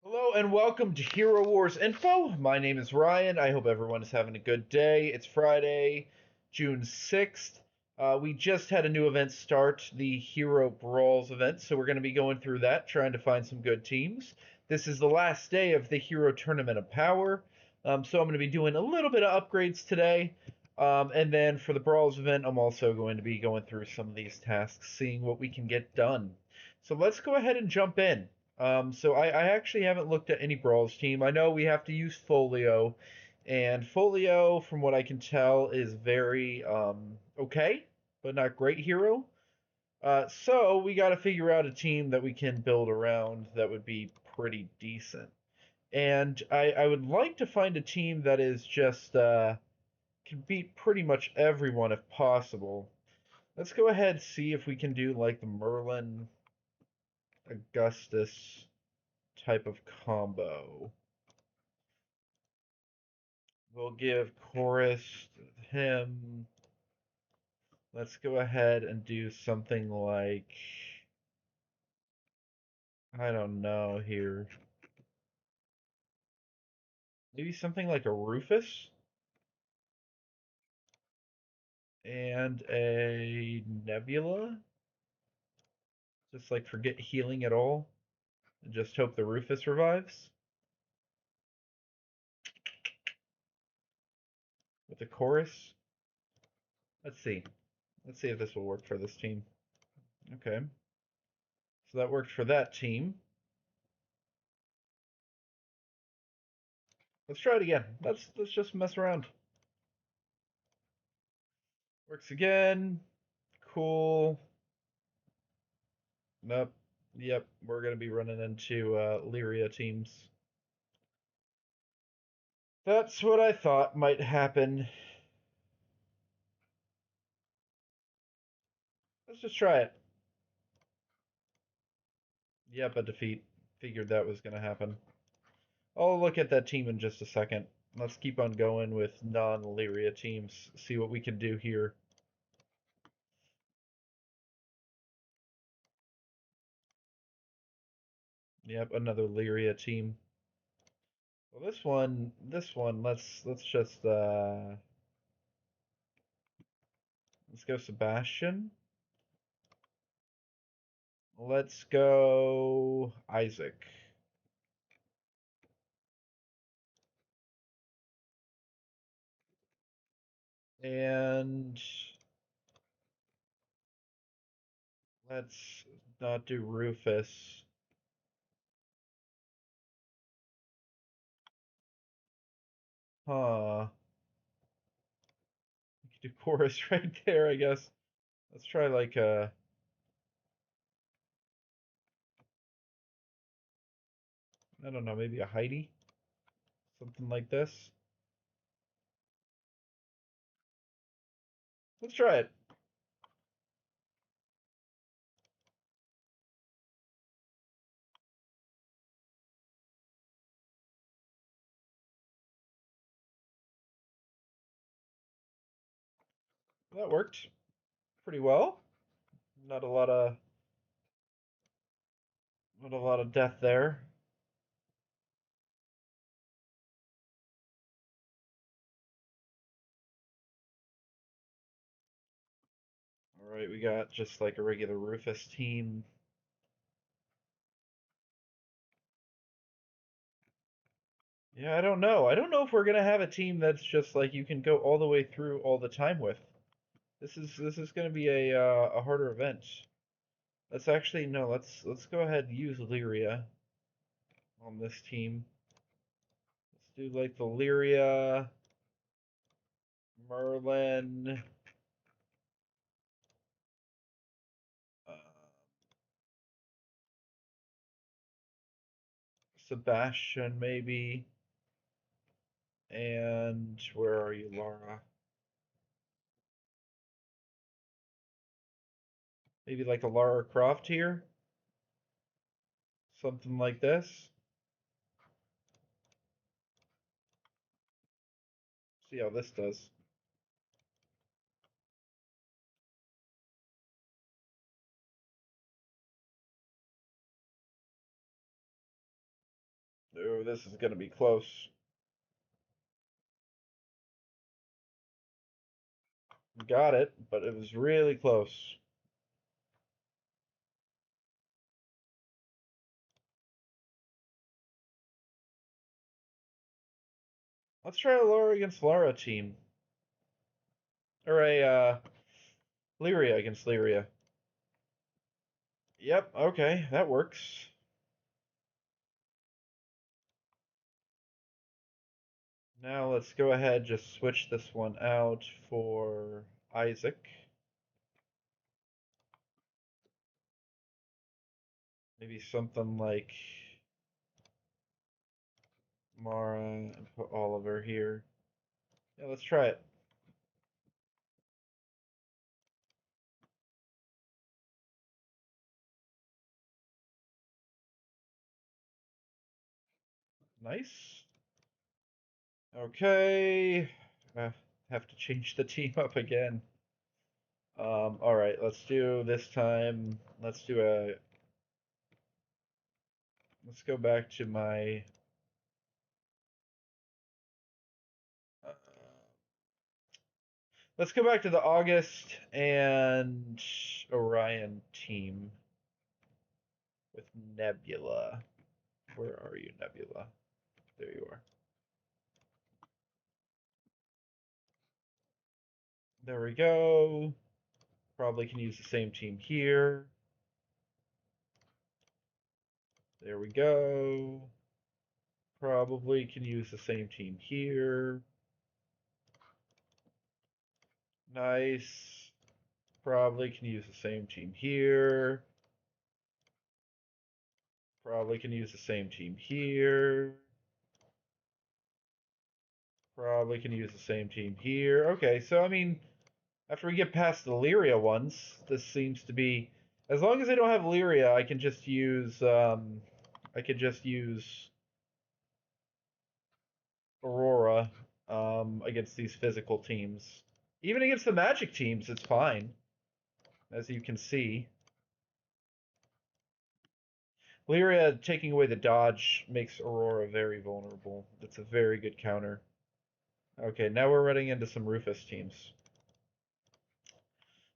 Hello and welcome to Hero Wars Info. My name is Ryan. I hope everyone is having a good day. It's Friday, June 6th. We just had a new event start, the Hero Brawls event, so we're going to be going through that, trying to find some good teams. This is the last day of the Hero Tournament of Power, so I'm going to be doing a little bit of upgrades today. And then for the Brawls event, I'm also going to be going through some of these tasks, seeing what we can get done. So let's go ahead and jump in. So I actually haven't looked at any Brawls team. I know we have to use Folio, and Folio, from what I can tell, is very okay, but not great hero. So we got to figure out a team that we can build around that would be pretty decent. And I would like to find a team that is just can beat pretty much everyone if possible. Let's go ahead and see if we can do like the Merlin Augustus type of combo. We'll give chorus to him. Let's go ahead and do something like, I don't know here. Maybe something like a Rufus and a Nebula. Just like forget healing at all and just hope the Rufus revives with a chorus. Let's see. Let's see if this will work for this team. Okay. So that worked for that team. Let's try it again. Let's just mess around. Works again. Cool. Nope. Yep, we're going to be running into Lyria teams. That's what I thought might happen. Let's just try it. Yep, a defeat. Figured that was going to happen. I'll look at that team in just a second. Let's keep on going with non-Lyria teams. See what we can do here. Yep, another Lyria team. Well, this one, let's just let's go Sebastian. Let's go Isaac. And let's not do Rufus. Huh. We could do chorus right there, I guess. Let's try like I don't know, maybe a Heidi? Something like this. Let's try it. That worked pretty well. Not a lot of not a lot of death there. Alright, we got just like a regular Rufus team. Yeah, I don't know. I don't know if we're gonna have a team that's just like you can go all the way through all the time with. This is gonna be a harder event. Let's actually no. Let's go ahead and use Lyria on this team. Let's do like the Lyria, Merlin, uh, Sebastian maybe, and where are you, Laura? Maybe like a Lara Croft here, something like this. See how this does. Oh, this is going to be close. Got it, but it was really close. Let's try a Laura against Laura team. Or a Lyria against Lyria. Yep, okay, that works. Now let's go ahead, just switch this one out for Isaac. Maybe something like Mara and put Oliver here. Yeah, let's try it. Nice. Okay. Have to change the team up again. All right, let's do this time. Let's go back to my uh, let's go back to the August and Orion team with Nebula. Where are you, Nebula? There you are. There we go. Probably can use the same team here. There we go. Probably can use the same team here. Nice. Probably can use the same team here. Probably can use the same team here. Probably can use the same team here. Okay, so I mean, after we get past the Lyria ones, this seems to be, as long as I don't have Lyria, I can just use Aurora against these physical teams. Even against the magic teams, it's fine, as you can see. Lyria taking away the dodge makes Aurora very vulnerable. That's a very good counter. Okay, now we're running into some Rufus teams.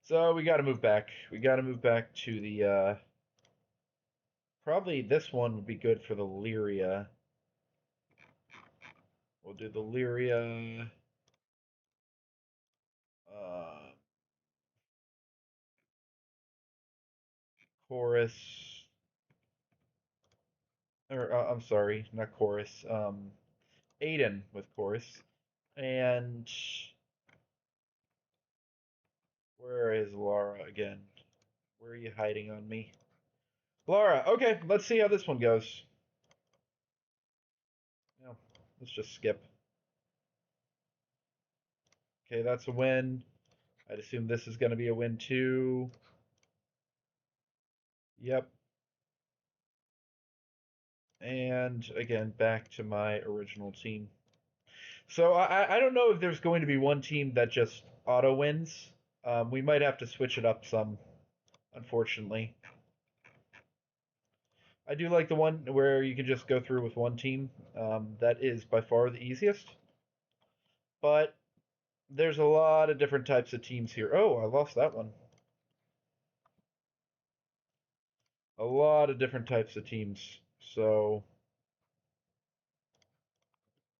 So we gotta move back. We gotta move back to the, probably this one would be good for the Lyria. We'll do the Lyria. Uh, Chorus. Or, I'm sorry, not Chorus. Aiden with Chorus. And where is Laura again? Where are you hiding on me? Laura, okay, let's see how this one goes. No, let's just skip. Okay, that's a win. I'd assume this is going to be a win too. Yep. And again, back to my original team. So I don't know if there's going to be one team that just auto wins. We might have to switch it up some, unfortunately. I do like the one where you can just go through with one team. That is by far the easiest. But there's a lot of different types of teams here. Oh, I lost that one. A lot of different types of teams. So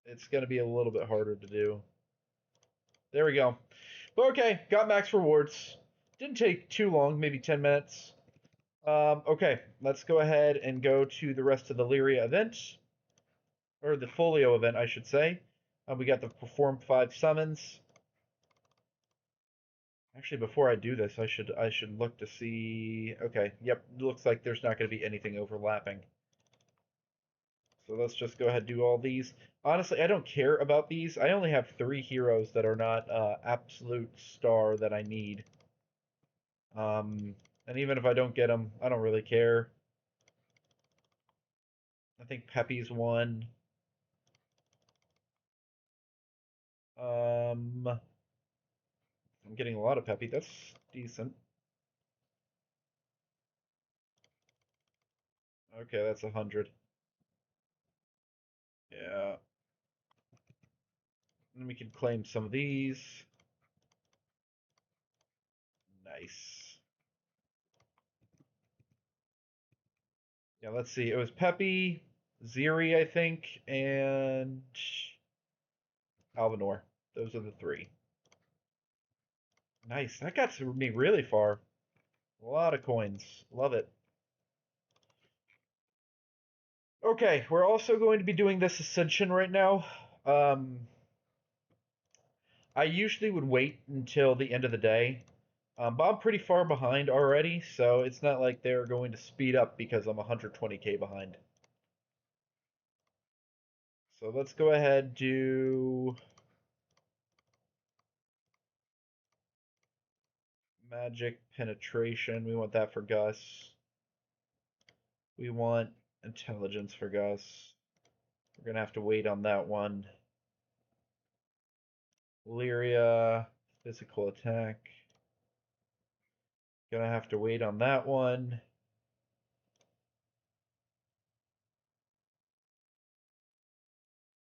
it's going to be a little bit harder to do. There we go. But okay, got max rewards. Didn't take too long, maybe 10 minutes. Okay, let's go ahead and go to the rest of the Lyria event. Or the Folio event, I should say. We got the perform 5 summons. Actually, before I do this, I should look to see. Okay, yep, looks like there's not going to be anything overlapping. So let's just go ahead and do all these. Honestly, I don't care about these. I only have 3 heroes that are not absolute star that I need. And even if I don't get them, I don't really care. I think Peppy's one. I'm getting a lot of Peppy. That's decent. Okay, that's 100. Yeah. And we can claim some of these. Nice. Yeah, let's see. It was Peppy, Ziri, I think, and Alvanor. Those are the three. Nice. That got me really far. A lot of coins. Love it. Okay, we're also going to be doing this Ascension right now. I usually would wait until the end of the day, but I'm pretty far behind already, so it's not like they're going to speed up because I'm 120k behind. So let's go ahead do magic penetration. We want that for Gus. We want intelligence for Gus. We're gonna have to wait on that one. Lyria, physical attack. Gonna have to wait on that one.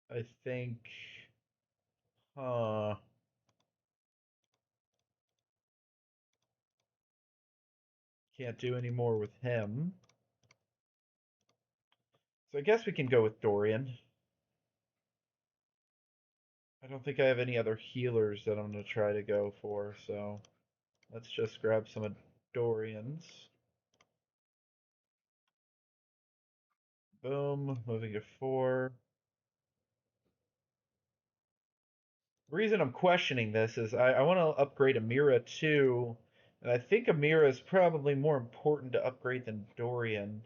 I think, huh? Can't do any more with him. So I guess we can go with Dorian. I don't think I have any other healers that I'm going to try to go for, so let's just grab some of Dorian's. Boom, moving to 4. The reason I'm questioning this is I want to upgrade Amira too, and I think Amira is probably more important to upgrade than Dorian.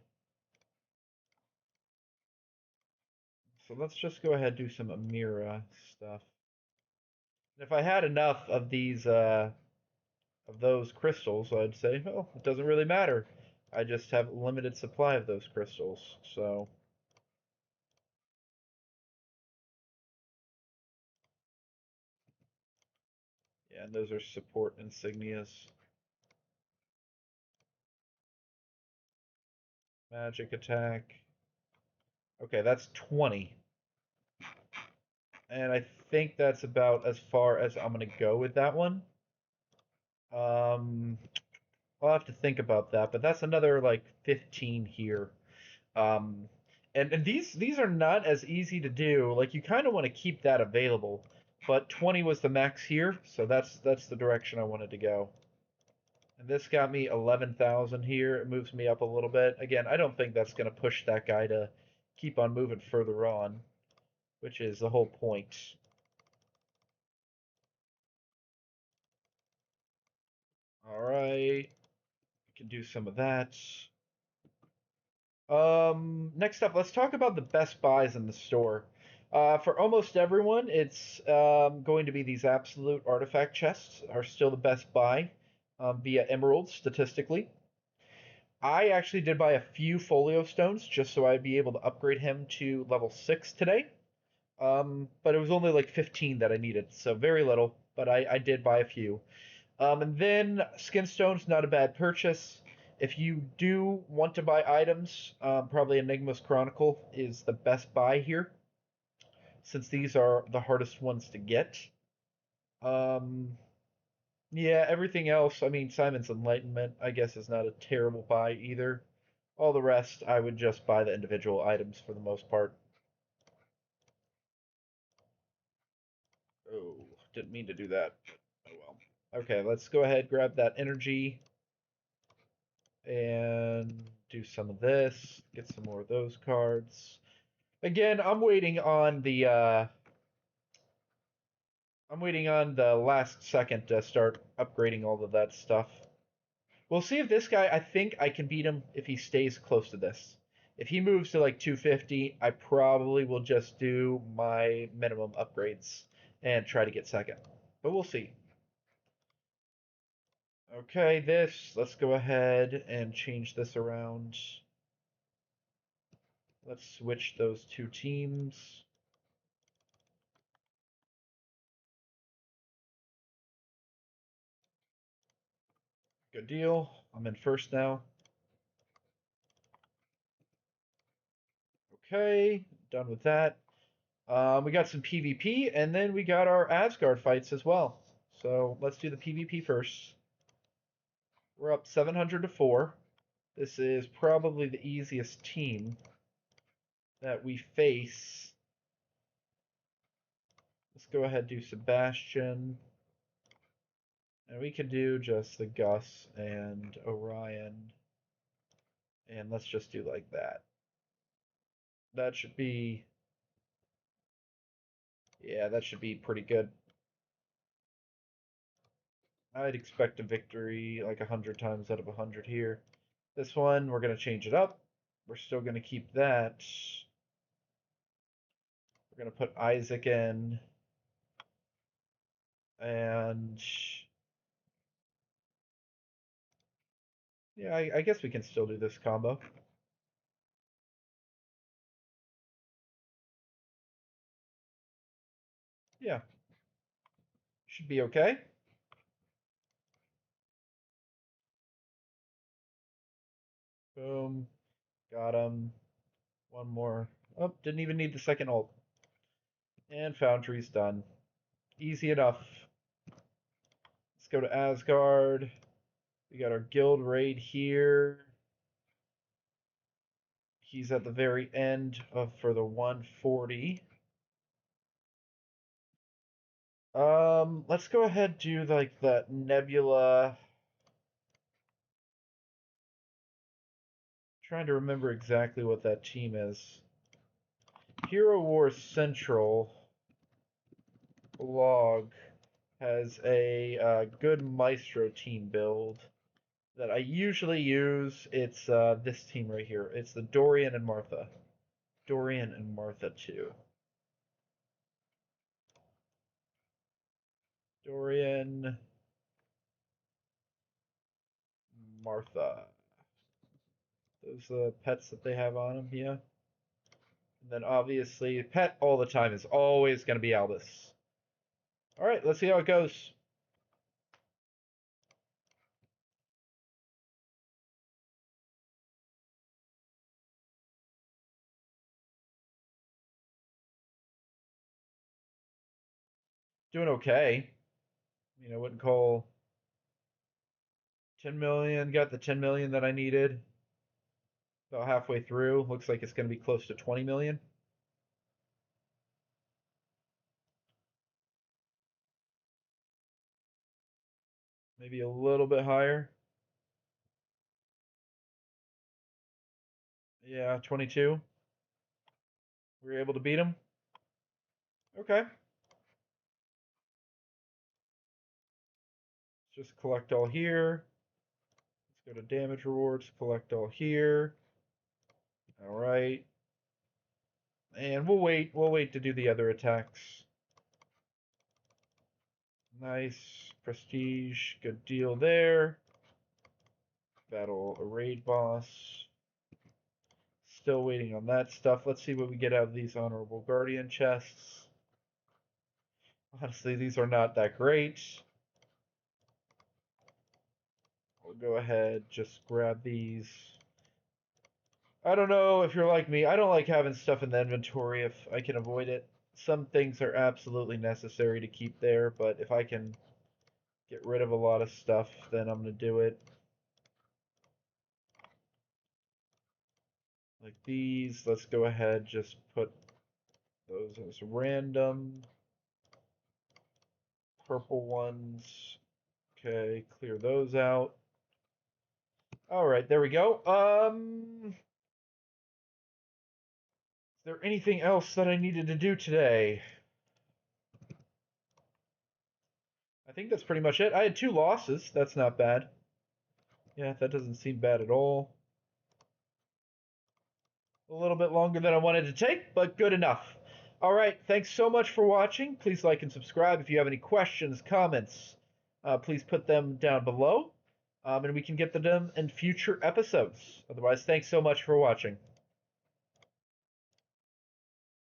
So let's just go ahead and do some Amira stuff. And if I had enough of these of those crystals, I'd say, well, it doesn't really matter. I just have a limited supply of those crystals, so yeah, and those are support insignias. Magic attack. Okay, that's 20. And I think that's about as far as I'm going to go with that one. Um, I'll have to think about that, but that's another like 15 here. Um, and these are not as easy to do. Like you kind of want to keep that available, but 20 was the max here, so that's the direction I wanted to go. And this got me 11,000 here. It moves me up a little bit. Again, I don't think that's going to push that guy to keep on moving further on, which is the whole point. All right, we can do some of that. Next up, let's talk about the best buys in the store. For almost everyone, it's going to be these absolute artifact chests are still the best buy via emeralds statistically. I actually did buy a few folio stones just so I'd be able to upgrade him to level 6 today. But it was only like 15 that I needed, so very little, but I did buy a few. And then skin stones, not a bad purchase. If you do want to buy items, probably Enigma's Chronicle is the best buy here, since these are the hardest ones to get. Um, yeah, everything else, I mean, Simon's Enlightenment, I guess, is not a terrible buy either. All the rest, I would just buy the individual items for the most part. Oh, didn't mean to do that. Oh well. Okay, let's go ahead, grab that energy, and do some of this. Get some more of those cards. Again, I'm waiting on the last second to start upgrading all of that stuff. We'll see if this guy, I think I can beat him if he stays close to this. If he moves to like 250, I probably will just do my minimum upgrades and try to get second. But we'll see. Okay, let's go ahead and change this around. Let's switch those two teams. Good deal. I'm in first now. Okay, done with that. We got some PvP, and then we got our Asgard fights as well. So let's do the PvP first. We're up 700 to 4. This is probably the easiest team that we face. Let's go ahead and do Sebastian. And we can do just the Gus and Orion. And let's just do like that. That should be... Yeah, that should be pretty good. I'd expect a victory like 100 times out of 100 here. This one, we're going to change it up. We're still going to keep that. We're going to put Isaac in. And... Yeah, I guess we can still do this combo. Yeah. Should be okay. Boom. Got him. One more. Oh, didn't even need the second ult. And Foundry's done. Easy enough. Let's go to Asgard. We got our guild raid here. He's at the very end of for the 140. Let's go ahead and do like that Nebula. Trying to remember exactly what that team is. Hero Wars Central blog has a good Maestro team build that I usually use. It's this team right here. It's the Dorian and Martha. Dorian and Martha 2. Dorian, Martha. Those pets that they have on them, yeah. And then obviously, pet all the time is always going to be Albus. All right, let's see how it goes. Doing okay. I mean, I wouldn't call 10 million. Got the 10 million that I needed. About halfway through. Looks like it's going to be close to 20 million. Maybe a little bit higher. Yeah, 22. We were able to beat him. Okay. Let's just collect all here. Let's go to damage rewards, collect all here. All right. And we'll wait. We'll wait to do the other attacks. Nice. Prestige. Good deal there. Battle a raid boss. Still waiting on that stuff. Let's see what we get out of these Honorable Guardian chests. Honestly, these are not that great. We'll go ahead, just grab these. I don't know if you're like me. I don't like having stuff in the inventory if I can avoid it. Some things are absolutely necessary to keep there, but if I can get rid of a lot of stuff, then I'm going to do it. Like these, let's go ahead, just put those as random. Purple ones. Okay, clear those out. All right, there we go. Is there anything else that I needed to do today? I think that's pretty much it. I had 2 losses. That's not bad. Yeah, that doesn't seem bad at all. A little bit longer than I wanted to take, but good enough. All right, thanks so much for watching. Please like and subscribe. If you have any questions, comments, please put them down below, and we can get to them in future episodes. Otherwise, thanks so much for watching.